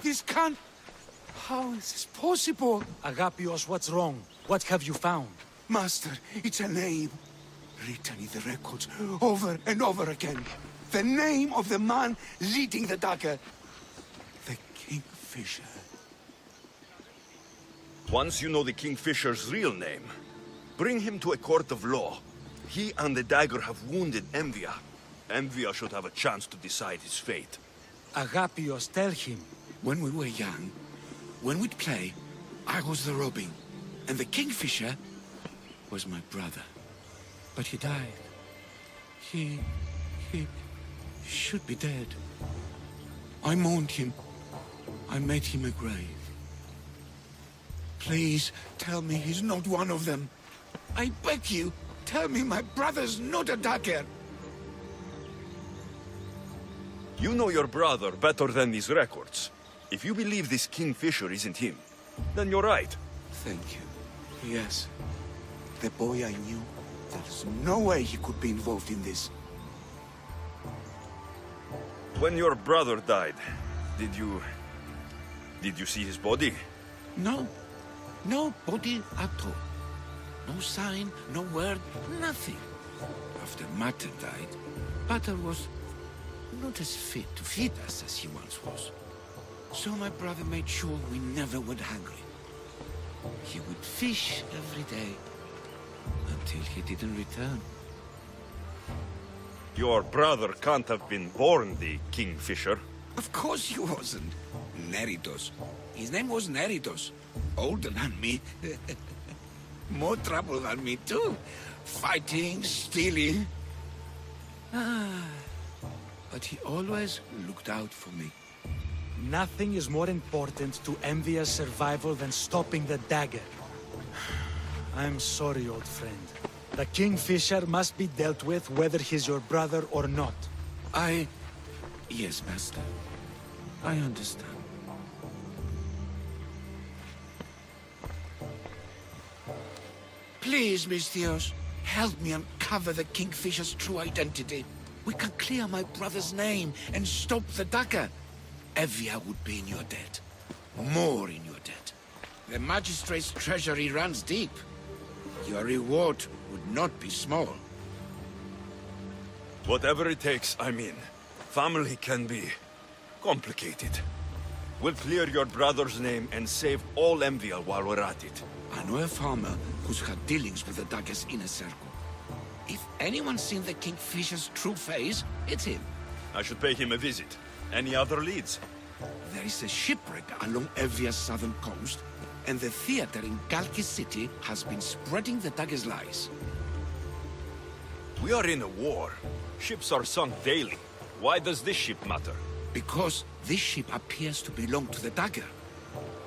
This can't... How is this possible? Agapios, what's wrong? What have you found? Master, it's a name. Written in the records over and over again. The name of the man leading the dagger. The Kingfisher. Once you know the Kingfisher's real name, bring him to a court of law. He and the dagger have wounded Envia. Envia should have a chance to decide his fate. Agapios, tell him. When we were young, when we'd play, I was the robin. And the Kingfisher was my brother. But he died. He should be dead. I mourned him. I made him a grave. Please, tell me he's not one of them. I beg you, tell me my brother's not a dagger. You know your brother better than these records. If you believe this Kingfisher isn't him, then you're right. Thank you. Yes. The boy I knew, there's no way he could be involved in this. When your brother died, did you see his body? No. No body at all. No sign, no word, nothing. After Mater died, Pater was not as fit to feed us as he once was. So my brother made sure we never went hungry. He would fish every day, until he didn't return. Your brother can't have been born the Kingfisher. Of course he wasn't. Neritos. His name was Neritos. Older than me. More trouble than me, too. Fighting, stealing. But he always looked out for me. Nothing is more important to Envia's survival than stopping the dagger. I'm sorry, old friend. The Kingfisher must be dealt with whether he's your brother or not. Yes, Master. I understand. Please, Misthios, help me uncover the Kingfisher's true identity. We can clear my brother's name and stop the dagger. Evia would be in your debt. More in your debt. The Magistrate's treasury runs deep. Your reward would not be small. Whatever it takes, I'm in. Family can be complicated. We'll clear your brother's name and save all Envia while we're at it. I know a farmer who's had dealings with the dagger's inner circle. If anyone's seen the Kingfisher's true face, it's him. I should pay him a visit. Any other leads? There is a shipwreck along Evia's southern coast, and the theater in Kalki City has been spreading the dagger's lies. We are in a war. Ships are sunk daily. Why does this ship matter? Because this ship appears to belong to the dagger.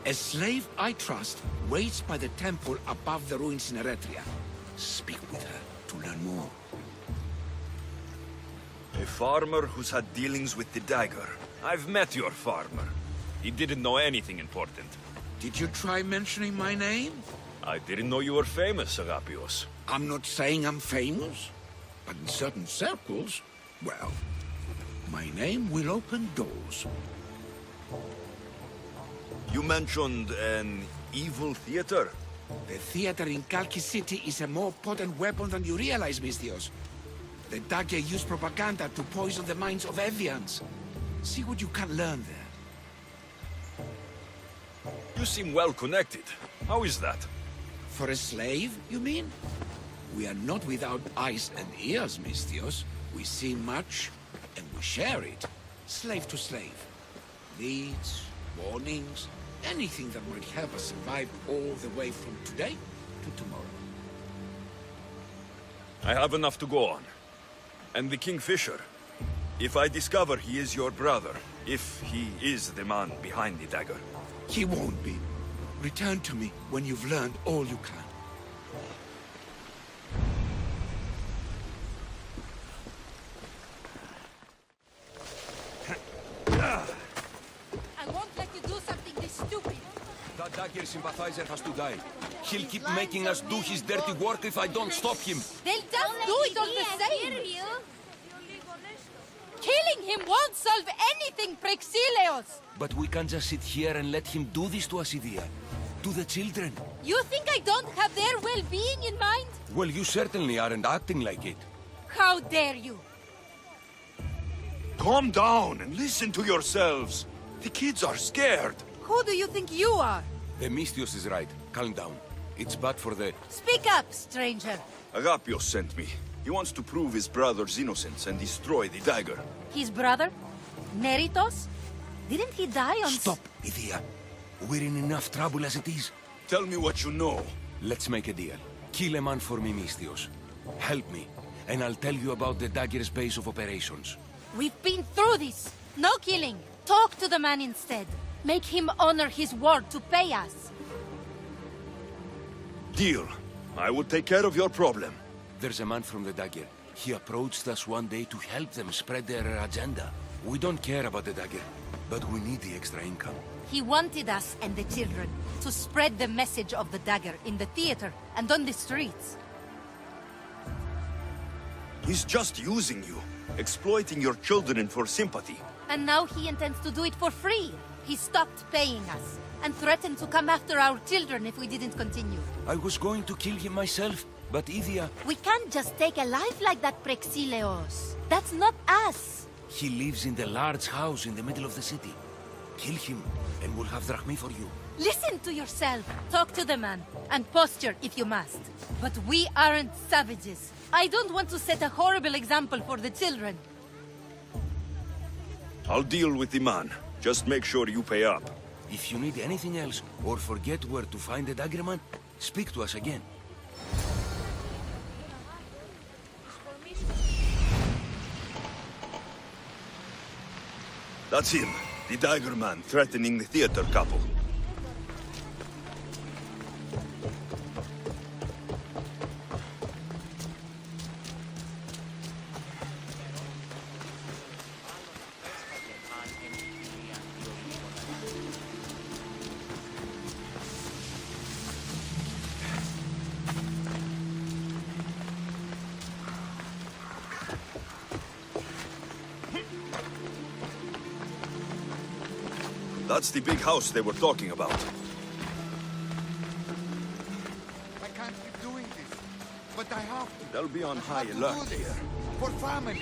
A slave I trust waits by the temple above the ruins in Eretria. Speak with her to learn more. A farmer who's had dealings with the dagger. I've met your farmer. He didn't know anything important. Did you try mentioning my name? I didn't know you were famous, Agapios. I'm not saying I'm famous, but in certain circles, well, my name will open doors. You mentioned an evil theater? The theater in Kalki City is a more potent weapon than you realize, Misthios. The dagger used propaganda to poison the minds of Evians. See what you can learn there. You seem well connected. How is that? For a slave, you mean? We are not without eyes and ears, Misthios. We see much, and we share it. Slave to slave. Needs, warnings, anything that might help us survive all the way from today to tomorrow. I have enough to go on. And the Kingfisher. If I discover he is your brother, if he is the man behind the dagger. He won't be. Return to me when you've learned all you can. I won't let you do something this stupid. That dagger sympathizer has to die. He'll keep making us do his dirty work if I don't stop him. They'll just do it all the same. Killing him won't solve anything, Praxileos! But we can't just sit here and let him do this to us, Idia. To the children. You think I don't have their well-being in mind? Well, you certainly aren't acting like it. How dare you! Calm down and listen to yourselves. The kids are scared. Who do you think you are? The Misthios is right. Calm down. It's bad for the... Speak up, stranger. Agapios sent me. He wants to prove his brother's innocence and destroy the dagger. His brother? Neritos? Didn't he die on... Stop, Idia. We're in enough trouble as it is. Tell me what you know. Let's make a deal. Kill a man for me, Misthios. Help me, and I'll tell you about the dagger's base of operations. We've been through this. No killing. Talk to the man instead. Make him honor his word to pay us. Deal. I will take care of your problem. There's a man from the dagger. He approached us one day to help them spread their agenda. We don't care about the dagger, but we need the extra income. He wanted us and the children to spread the message of the dagger in the theater and on the streets. He's just using you, exploiting your children for sympathy. And now he intends to do it for free. He stopped paying us and threatened to come after our children if we didn't continue. I was going to kill him myself, but Idia... We can't just take a life like that, Praxileos. That's not us. He lives in the large house in the middle of the city. Kill him, and we'll have drachmi for you. Listen to yourself. Talk to the man, and posture if you must. But we aren't savages. I don't want to set a horrible example for the children. I'll deal with the man. Just make sure you pay up. If you need anything else, or forget where to find the dagger man, speak to us again. That's him, the dagger man threatening the theater couple. That's the big house they were talking about. I can't keep doing this, but I have to. They'll be on I high have to alert do this here. for family.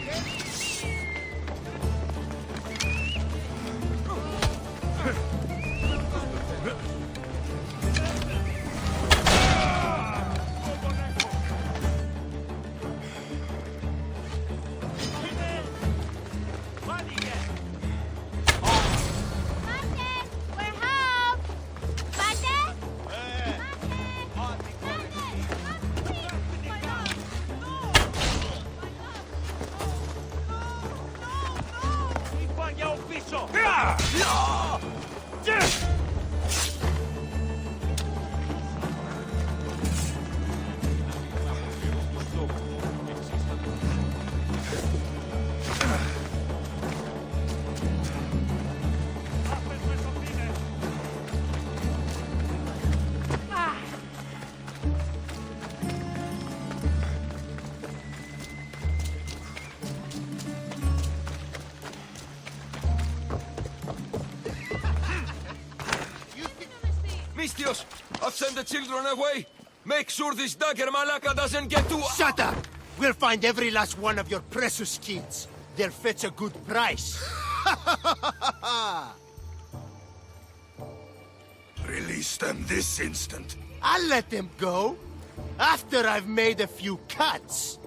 Misthios, I've sent the children away. Make sure this dagger Malaka doesn't get to... Shut up! We'll find every last one of your precious kids. They'll fetch a good price. Release them this instant. I'll let them go. After I've made a few cuts.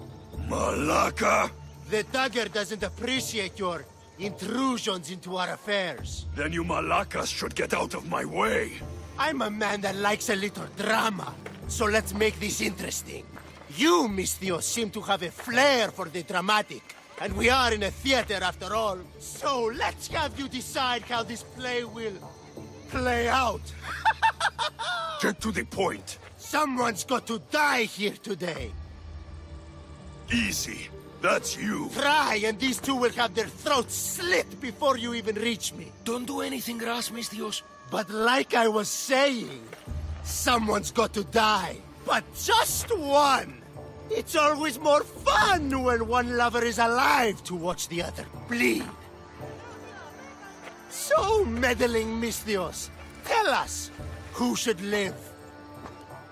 Malaka! The dagger doesn't appreciate your intrusions into our affairs. Then you Malakas should get out of my way. I'm a man that likes a little drama. So let's make this interesting. You, Misthios, seem to have a flair for the dramatic. And we are in a theater after all. So let's have you decide how this play will play out. Get to the point. Someone's got to die here today. Easy. That's you. Try, and these two will have their throats slit before you even reach me. Don't do anything rash, Misthios. But like I was saying, someone's got to die. But just one. It's always more fun when one lover is alive to watch the other bleed. So, meddling Misthios, tell us, who should live?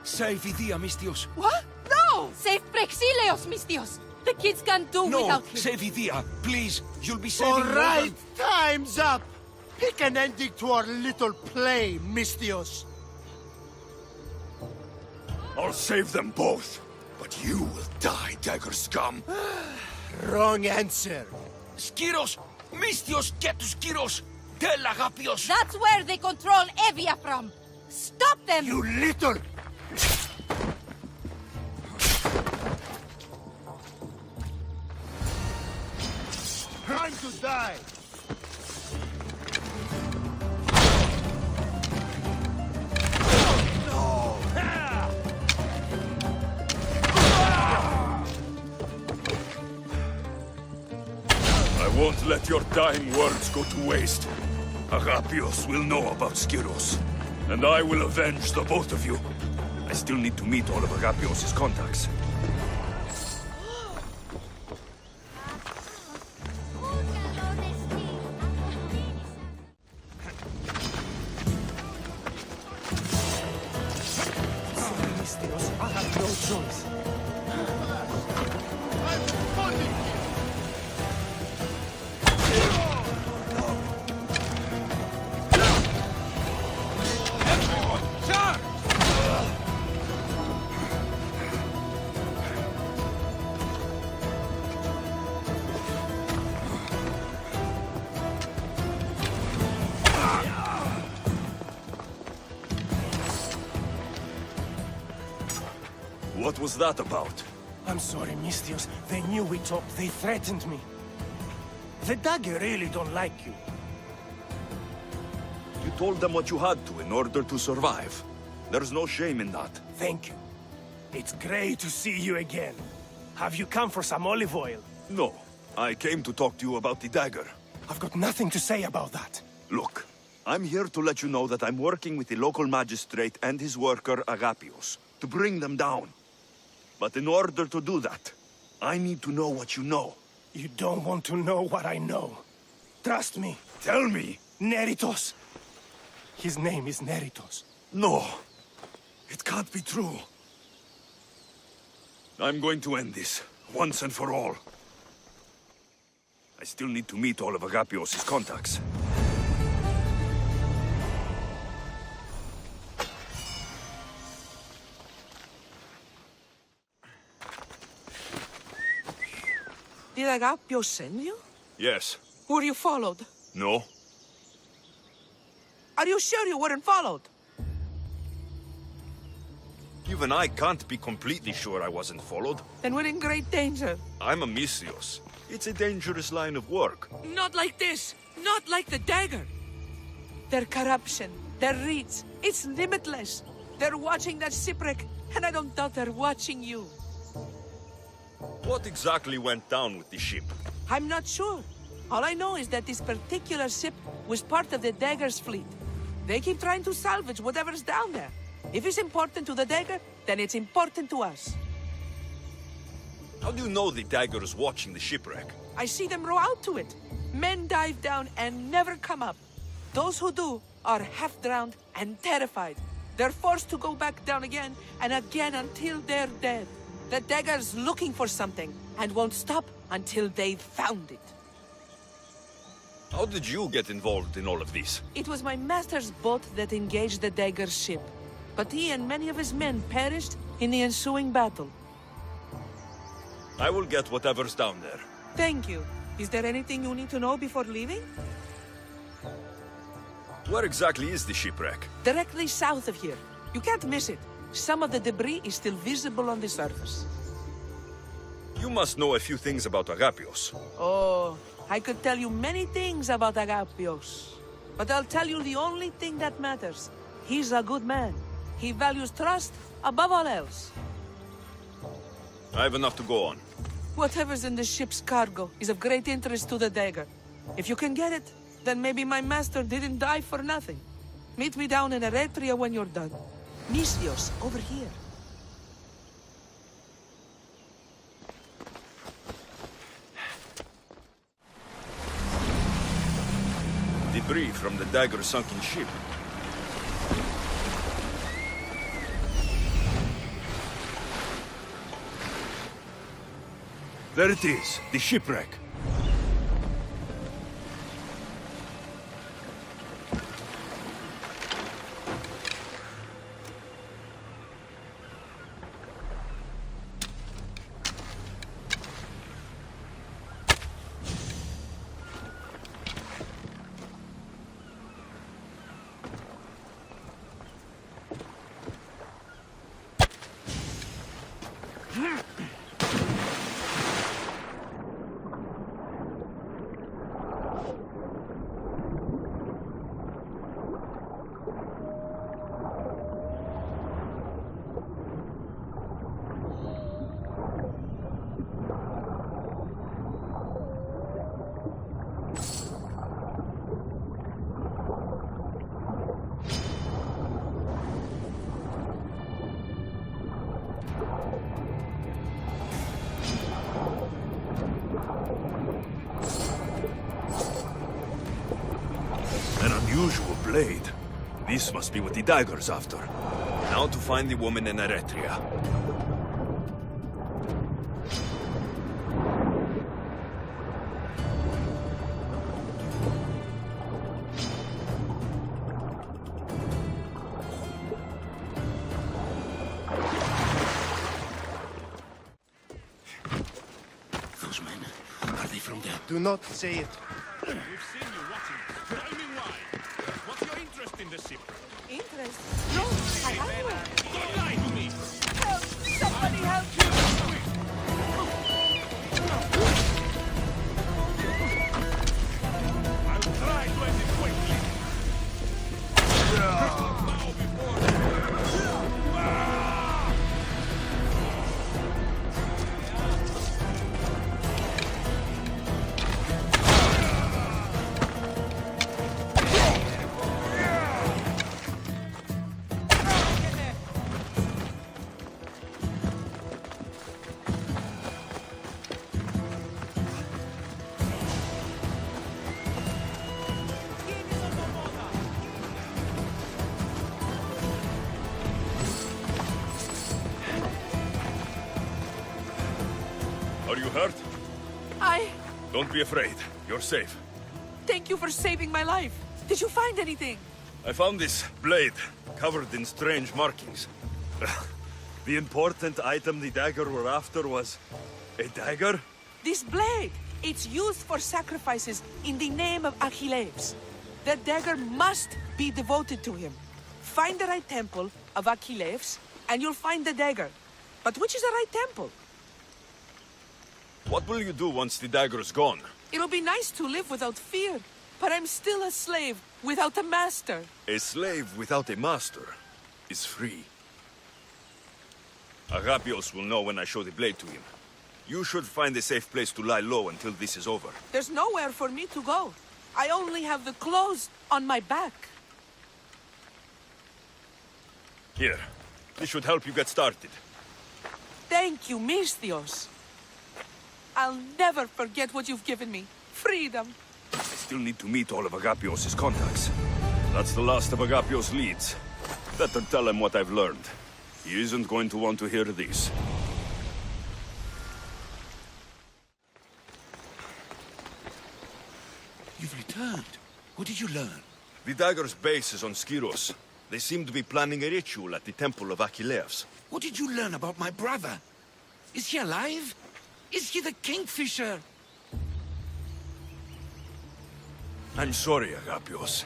Save Idia, Misthios. What? No! Save Praxilios, Misthios! The kids can't do No, without him. save Idia, please. You'll be saving All more right, than- time's up. Pick an ending to our little play, Misthios. I'll save them both. But you will die, dagger scum. Wrong answer. Skiros! Misthios, get to Skiros! Tell Agapios! That's where they control Evia from. Stop them! You little... Time to die. I won't let your dying words go to waste. Agapios will know about Skiros, and I will avenge the both of you. I still need to meet all of Agapios' contacts. Misthios, I have no choice. What was that about? I'm sorry, Misthios. They knew we talked. They threatened me. The dagger really don't like you. You told them what you had to in order to survive. There's no shame in that. Thank you. It's great to see you again. Have you come for some olive oil? No, I came to talk to you about the dagger. I've got nothing to say about that. Look, I'm here to let you know that I'm working with the local magistrate and his worker, Agapios, to bring them down. But in order to do that, I need to know what you know. You don't want to know what I know. Trust me. Tell me! Neritos. His name is Neritos. No, it can't be true. I'm going to end this, once and for all. I still need to meet all of Agapios' contacts. Did Agapios send you? Yes. Were you followed? No? Are you sure you weren't followed? Even I can't be completely sure I wasn't followed. Then we're in great danger. I'm a Misthios. It's a dangerous line of work. Not like this. Not like the dagger. Their corruption, their reach, it's limitless. They're watching that shipwreck, and I don't doubt they're watching you. What exactly went down with the ship? I'm not sure. All I know is that this particular ship was part of the dagger's fleet. They keep trying to salvage whatever's down there. If it's important to the dagger, then it's important to us. How do you know the dagger is watching the shipwreck? I see them row out to it. Men dive down and never come up. Those who do are half-drowned and terrified. They're forced to go back down again and again until they're dead. The dagger's looking for something and won't stop until they've found it. How did you get involved in all of this? It was my master's boat that engaged the dagger's ship. But he and many of his men perished in the ensuing battle. I will get whatever's down there. Thank you. Is there anything you need to know before leaving? Where exactly is the shipwreck? Directly south of here. You can't miss it. Some of the debris is still visible on the surface. You must know a few things about Agapios. Oh, I could tell you many things about Agapios. But I'll tell you the only thing that matters. He's a good man. He values trust above all else. I have enough to go on. Whatever's in the ship's cargo is of great interest to the dagger. If you can get it, then maybe my master didn't die for nothing. Meet me down in Eretria when you're done. Misthios, over here. debris from the dagger's sunken ship. There it is, the shipwreck. Unusual blade. This must be what the dagger's after. Now to find the woman in Eretria. Those men, are they from there? Do not say it. We've seen you watching. Tell me why. What's your interest in the ship? Interest? No, I don't. Don't lie to me! Help! Somebody help! I'll try to end it quickly. Now before... Are you hurt? Don't be afraid. You're safe. Thank you for saving my life. Did you find anything? I found this blade, covered in strange markings. The important item the dagger were after was... a dagger? This blade! It's used for sacrifices in the name of Achilles. The dagger must be devoted to him. Find the right temple of Achilles, and you'll find the dagger. But which is the right temple? What will you do once the dagger's gone? It'll be nice to live without fear, but I'm still a slave without a master. A slave without a master is free. Agapios will know when I show the blade to him. You should find a safe place to lie low until this is over. There's nowhere for me to go. I only have the clothes on my back. Here, this should help you get started. Thank you, Misthios. I'll never forget what you've given me. Freedom. I still need to meet all of Agapios' contacts. That's the last of Agapios' leads. Better tell him what I've learned. He isn't going to want to hear this. You've returned. What did you learn? The dagger's base is on Skiros. They seem to be planning a ritual at the temple of Achilles. What did you learn about my brother? Is he alive? Is he the Kingfisher? I'm sorry, Agapios.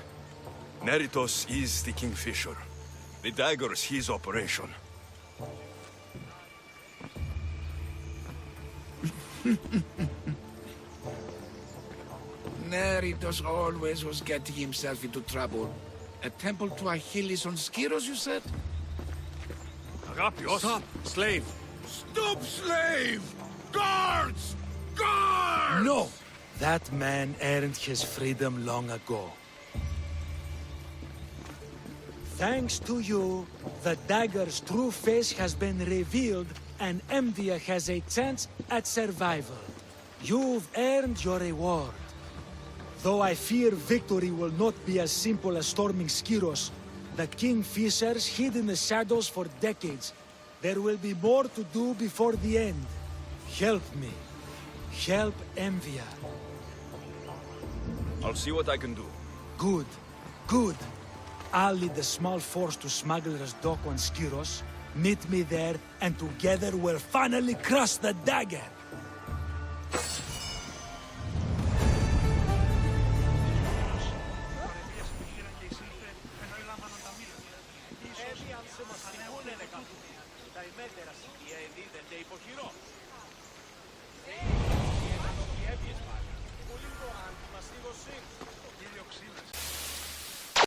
Neritos is the Kingfisher. The dagger's his operation. Neritos always was getting himself into trouble. A temple to Achilles on Skiros, you said? Agapios? Stop, slave! Stop, slave! Guards! Guards! No! That man earned his freedom long ago. Thanks to you, the dagger's true face has been revealed and Emdia has a chance at survival. You've earned your reward. Though I fear victory will not be as simple as storming Skyros, the Kingfishers hid in the shadows for decades. There will be more to do before the end. Help me. Help Envia. I'll see what I can do. Good. Good. I'll lead a small force to Smuggler's Dock on Skyros. Meet me there, and together we'll finally crush the dagger!